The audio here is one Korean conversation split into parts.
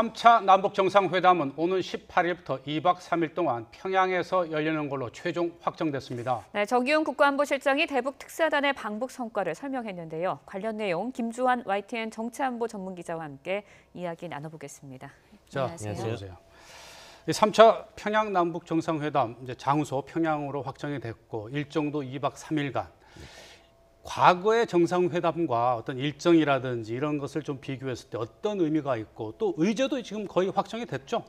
3차 남북 정상회담은 오는 18일부터 2박 3일 동안 평양에서 열리는 걸로 최종 확정됐습니다. 네, 정기훈 국가안보실장이 대북 특사단의 방북 성과를 설명했는데요. 관련 내용 김주환 YTN 정치안보 전문기자와 함께 이야기 나눠보겠습니다. 자, 안녕하세요. 3차 평양 남북 정상회담 이제 장소 평양으로 확정이 됐고 일정도 2박 3일간. 과거의 정상회담과 어떤 일정이라든지 이런 것을 좀 비교했을 때 어떤 의미가 있고 또 의제도 지금 거의 확정이 됐죠?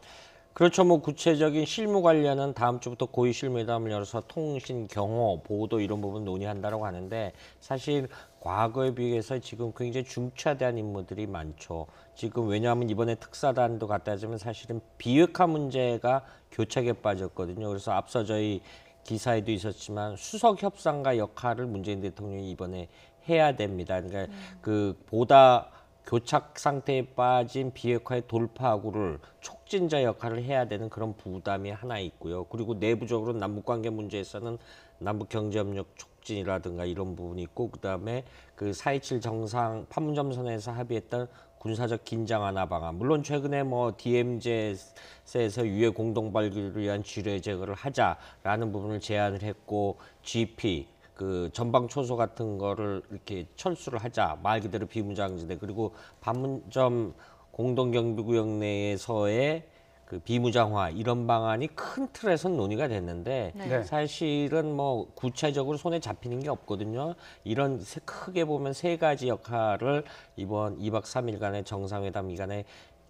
그렇죠. 뭐 구체적인 실무 관련은 다음 주부터 고위 실무회담을 열어서 통신, 경호, 보도 이런 부분 논의한다고 하는데 사실 과거에 비해서 지금 굉장히 중차대한 임무들이 많죠. 지금 왜냐하면 이번에 특사단도 갖다 주면 사실은 비핵화 문제가 교착에 빠졌거든요. 그래서 앞서 저희 기사에도 있었지만 수석 협상가 역할을 문재인 대통령이 이번에 해야 됩니다. 그러니까 그 보다 교착 상태에 빠진 비핵화의 돌파구를 촉진자 역할을 해야 되는 그런 부담이 하나 있고요. 그리고 내부적으로 남북관계 문제에서는 남북경제협력 촉진이라든가 이런 부분이 있고 그다음에 그 4.27 정상 판문점선에서 합의했던 군사적 긴장 완화 방안. 물론 최근에 뭐 DMZ에서 유해 공동 발굴을 위한 지뢰 제거를 하자라는 부분을 제안을 했고 GP 그 전방 초소 같은 거를 이렇게 철수를 하자. 말 그대로 비무장지대 그리고 판문점 공동경비구역 내에서의 그 비무장화 이런 방안이 큰 틀에선 논의가 됐는데 네. 사실은 뭐 구체적으로 손에 잡히는 게 없거든요. 이런 크게 보면 세 가지 역할을 이번 2박 3일간의 정상회담 기간에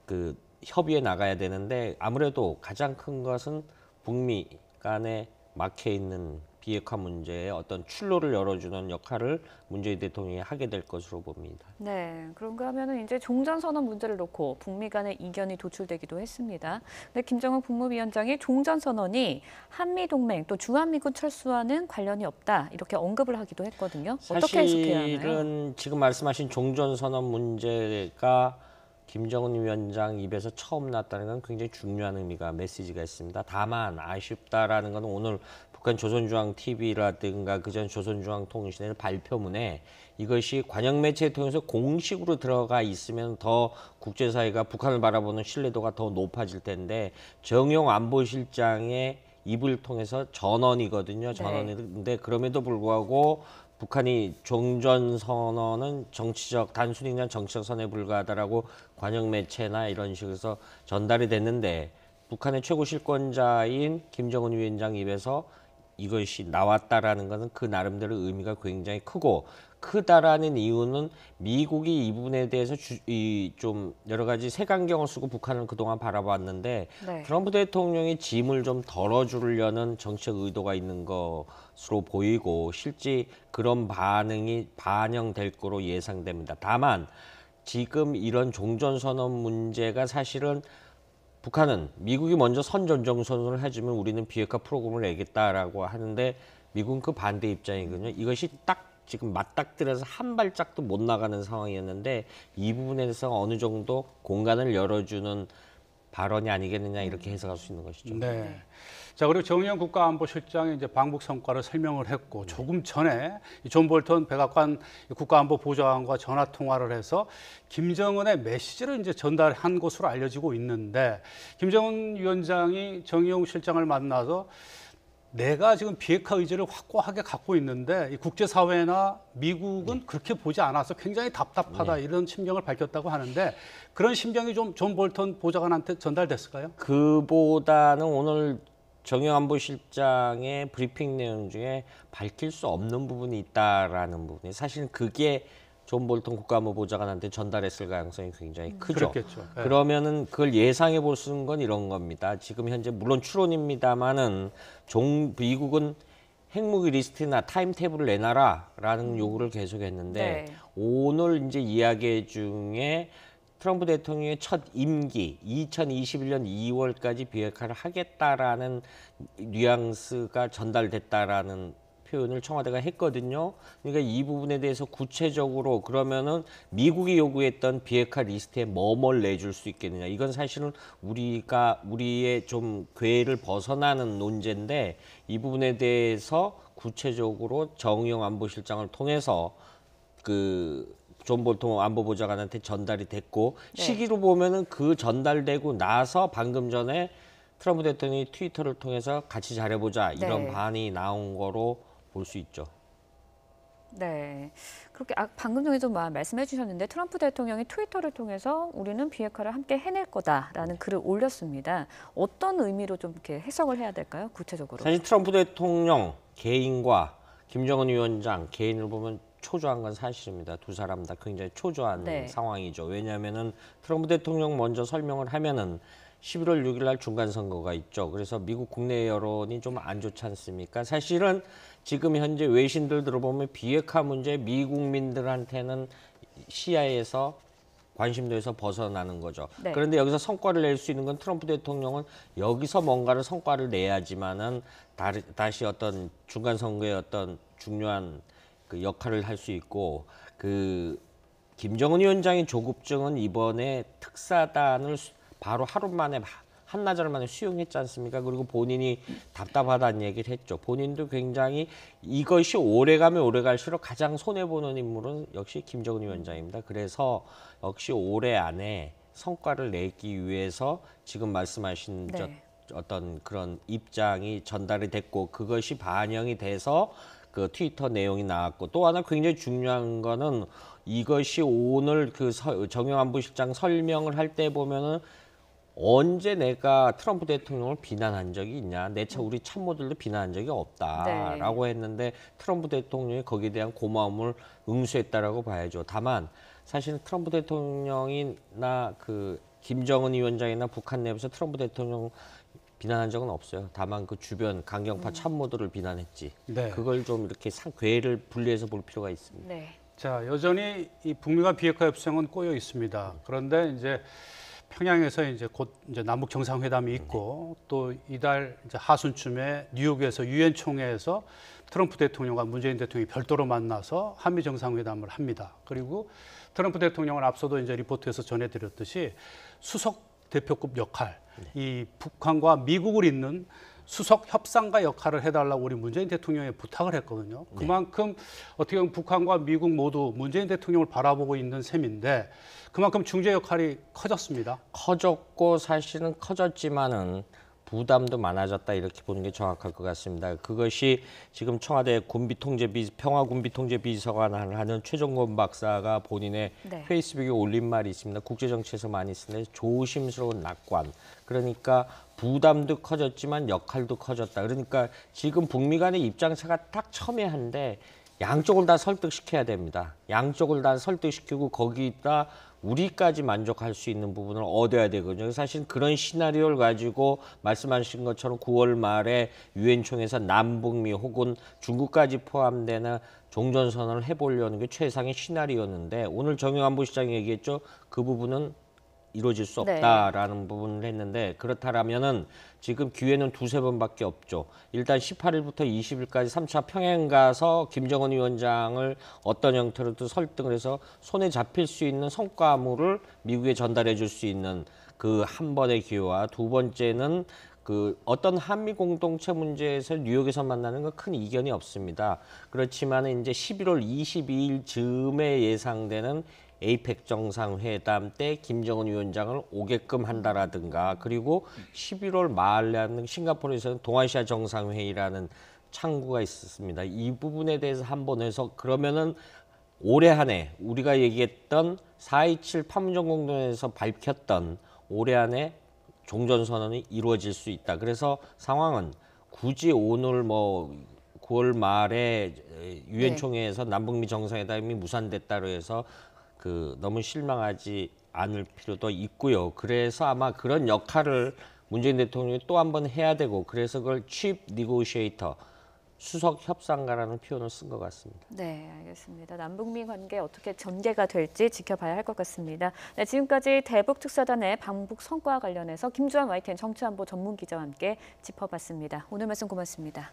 그 협의해 나가야 되는데 아무래도 가장 큰 것은 북미 간에 막혀 있는 비핵화 문제에 어떤 출로를 열어주는 역할을 문재인 대통령이 하게 될 것으로 봅니다. 네, 그런가 하면은 이제 종전선언 문제를 놓고 북미 간의 이견이 도출되기도 했습니다. 근데 김정은 국무위원장이 종전선언이 한미동맹 또 주한미군 철수와는 관련이 없다 이렇게 언급을 하기도 했거든요. 어떻게 해석해야 하나요? 사실은 지금 말씀하신 종전선언 문제가 김정은 위원장 입에서 처음 났다는 건 굉장히 중요한 의미가 메시지가 있습니다. 다만 아쉽다라는 건 오늘 북한 조선중앙TV라든가 그전 조선중앙통신의 발표문에 이것이 관영 매체를 통해서 공식으로 들어가 있으면 더 국제사회가 북한을 바라보는 신뢰도가 더 높아질 텐데 정용 안보실장의 입을 통해서 전언이거든요. 전언인데 그럼에도 불구하고 북한이 종전선언은 정치적 단순히 그냥 정치적 선에 불과하다라고 관영 매체나 이런 식으로 전달이 됐는데 북한의 최고 실권자인 김정은 위원장 입에서 이것이 나왔다라는 것은 그 나름대로 의미가 굉장히 크고 크다라는 이유는 미국이 이 부분에 대해서 좀 여러 가지 색안경을 쓰고 북한을 그동안 바라봤는데 네. 트럼프 대통령이 짐을 좀 덜어주려는 정책 의도가 있는 것으로 보이고 실제 그런 반응이 반영될 거로 예상됩니다. 다만 지금 이런 종전선언 문제가 사실은 북한은 미국이 먼저 선전정선을 해주면 우리는 비핵화 프로그램을 내겠다라고 하는데 미국은 그 반대 입장이거든요. 이것이 딱 지금 맞닥뜨려서 한 발짝도 못 나가는 상황이었는데 이 부분에 대해서 어느 정도 공간을 열어주는 발언이 아니겠느냐 이렇게 해석할 수 있는 것이죠. 네. 자, 그리고 정의용 국가안보실장이 이제 방북 성과를 설명을 했고 조금 전에 존 볼턴 백악관 국가안보보좌관과 전화 통화를 해서 김정은의 메시지를 이제 전달한 것으로 알려지고 있는데 김정은 위원장이 정의용 실장을 만나서 내가 지금 비핵화 의지를 확고하게 갖고 있는데 이 국제사회나 미국은 그렇게 보지 않아서 굉장히 답답하다 이런 심경을 밝혔다고 하는데 그런 심경이 좀 존 볼턴 보좌관한테 전달됐을까요? 그보다는 오늘 정영 안보실장의 브리핑 내용 중에 밝힐 수 없는 부분이 있다라는 부분이 사실 그게 존 볼턴 국가안보보좌관한테 전달했을 가능성이 굉장히 크죠. 그렇겠죠. 네. 그러면은 그걸 예상해 볼 수 있는 건 이런 겁니다. 지금 현재 물론 추론입니다만은 미국은 핵무기 리스트나 타임테이블을 내놔라라는 요구를 계속했는데 네. 오늘 이제 이야기 중에 트럼프 대통령의 첫 임기 2021년 2월까지 비핵화를 하겠다라는 뉘앙스가 전달됐다라는 표현을 청와대가 했거든요. 그러니까 이 부분에 대해서 구체적으로 그러면은 미국이 요구했던 비핵화 리스트에 뭘 내줄 수 있겠느냐. 이건 사실은 우리의 좀 궤를 벗어나는 논제인데 이 부분에 대해서 구체적으로 정의용 안보실장을 통해서 그 존 볼턴 안보보좌관한테 전달이 됐고 네. 시기로 보면은 그 전달되고 나서 방금 전에 트럼프 대통령이 트위터를 통해서 같이 잘해보자 이런 네. 반이 나온 거로 볼 수 있죠. 네, 그렇게 방금 전에도 말씀해 주셨는데 트럼프 대통령이 트위터를 통해서 우리는 비핵화를 함께 해낼 거다라는 글을 올렸습니다. 어떤 의미로 좀 이렇게 해석을 해야 될까요? 구체적으로. 사실 트럼프 대통령 개인과 김정은 위원장 개인을 보면 초조한 건 사실입니다. 두 사람 다 굉장히 초조한 네. 상황이죠. 왜냐하면은 트럼프 대통령 먼저 설명을 하면은 11월 6일 날 중간 선거가 있죠. 그래서 미국 국내 여론이 좀 안 좋지 않습니까? 사실은 지금 현재 외신들 들어보면 비핵화 문제 미국민들한테는 시야에서 관심도에서 벗어나는 거죠. 네. 그런데 여기서 성과를 낼 수 있는 건 트럼프 대통령은 여기서 뭔가를 성과를 내야지만은 다시 어떤 중간 선거의 어떤 중요한 그 역할을 할 수 있고 그 김정은 위원장의 조급증은 이번에 특사단을 바로 하루 만에 한나절 만에 수용했지 않습니까? 그리고 본인이 답답하다는 얘기를 했죠. 본인도 굉장히 이것이 오래가면 오래갈수록 가장 손해보는 인물은 역시 김정은 위원장입니다. 그래서 역시 올해 안에 성과를 내기 위해서 지금 말씀하신 네. 어떤 그런 입장이 전달이 됐고 그것이 반영이 돼서 그 트위터 내용이 나왔고 또 하나 굉장히 중요한 거는 이것이 오늘 그 정영 안보실장 설명을 할 때 보면은 언제 내가 트럼프 대통령을 비난한 적이 있냐? 우리 참모들도 비난한 적이 없다라고 했는데 트럼프 대통령이 거기에 대한 고마움을 응수했다라고 봐야죠. 다만 사실 트럼프 대통령이나 그 김정은 위원장이나 북한 내부에서 트럼프 대통령 비난한 적은 없어요. 다만 그 주변 강경파 참모들을 비난했지. 네. 그걸 좀 이렇게 궤를 분리해서 볼 필요가 있습니다. 네. 자, 여전히 이 북미 간 비핵화 협상은 꼬여 있습니다. 그런데 이제 평양에서 이제 곧 이제 남북 정상회담이 있고 또 이달 이제 하순쯤에 뉴욕에서 유엔 총회에서 트럼프 대통령과 문재인 대통령이 별도로 만나서 한미 정상회담을 합니다. 그리고 트럼프 대통령은 앞서도 이제 리포트에서 전해드렸듯이 수석 대표급 역할, 이 북한과 미국을 잇는 수석 협상가 역할을 해달라고 우리 문재인 대통령에 부탁을 했거든요. 그만큼 어떻게 보면 북한과 미국 모두 문재인 대통령을 바라보고 있는 셈인데 그만큼 중재 역할이 커졌습니다. 커졌고 사실은 커졌지만은 부담도 많아졌다 이렇게 보는 게 정확할 것 같습니다. 그것이 지금 청와대 평화군비통제비서관을 하는 최종건 박사가 본인의 네. 페이스북에 올린 말이 있습니다. 국제정치에서 많이 쓰는 조심스러운 낙관. 그러니까 부담도 커졌지만 역할도 커졌다. 그러니까 지금 북미 간의 입장차가 딱 첨예한데 양쪽을 다 설득시켜야 됩니다. 양쪽을 다 설득시키고 거기다 우리까지 만족할 수 있는 부분을 얻어야 되거든요. 사실 그런 시나리오를 가지고 말씀하신 것처럼 9월 말에 유엔 총회에서 남북미 혹은 중국까지 포함되는 종전선언을 해보려는 게 최상의 시나리오였는데 오늘 정영 안보실장이 얘기했죠. 그 부분은 이루어질 수 없다라는 부분을 했는데 그렇다면은 지금 기회는 두세 번밖에 없죠. 일단 18일부터 20일까지 3차 평양 가서 김정은 위원장을 어떤 형태로든 설득을 해서 손에 잡힐 수 있는 성과물을 미국에 전달해 줄 수 있는 그 한 번의 기회와 두 번째는 그 어떤 한미 공동체 문제에서 뉴욕에서 만나는 건 큰 이견이 없습니다. 그렇지만 이제 11월 22일 즈음에 예상되는 에이펙 정상회담 때 김정은 위원장을 오게끔 한다라든가 그리고 11월 말에는 싱가포르에서는 동아시아 정상회의라는 창구가 있었습니다. 이 부분에 대해서 한번 해서 그러면은 올해 한 해 우리가 얘기했던 4.27 판문점 공동에서 밝혔던 올해 안에 종전선언이 이루어질 수 있다. 그래서 상황은 굳이 오늘 9월 말에 유엔 총회에서 남북미 정상회담이 무산됐다고 해서 너무 실망하지 않을 필요도 있고요. 그래서 아마 그런 역할을 문재인 대통령이 또 한 번 해야 되고 그래서 그걸 chief negotiator, 수석 협상가라는 표현을 쓴 것 같습니다. 네, 알겠습니다. 남북미 관계 어떻게 전개가 될지 지켜봐야 할 것 같습니다. 네, 지금까지 대북 특사단의 방북 성과와 관련해서 김주환 YTN 정치안보 전문 기자와 함께 짚어봤습니다. 오늘 말씀 고맙습니다.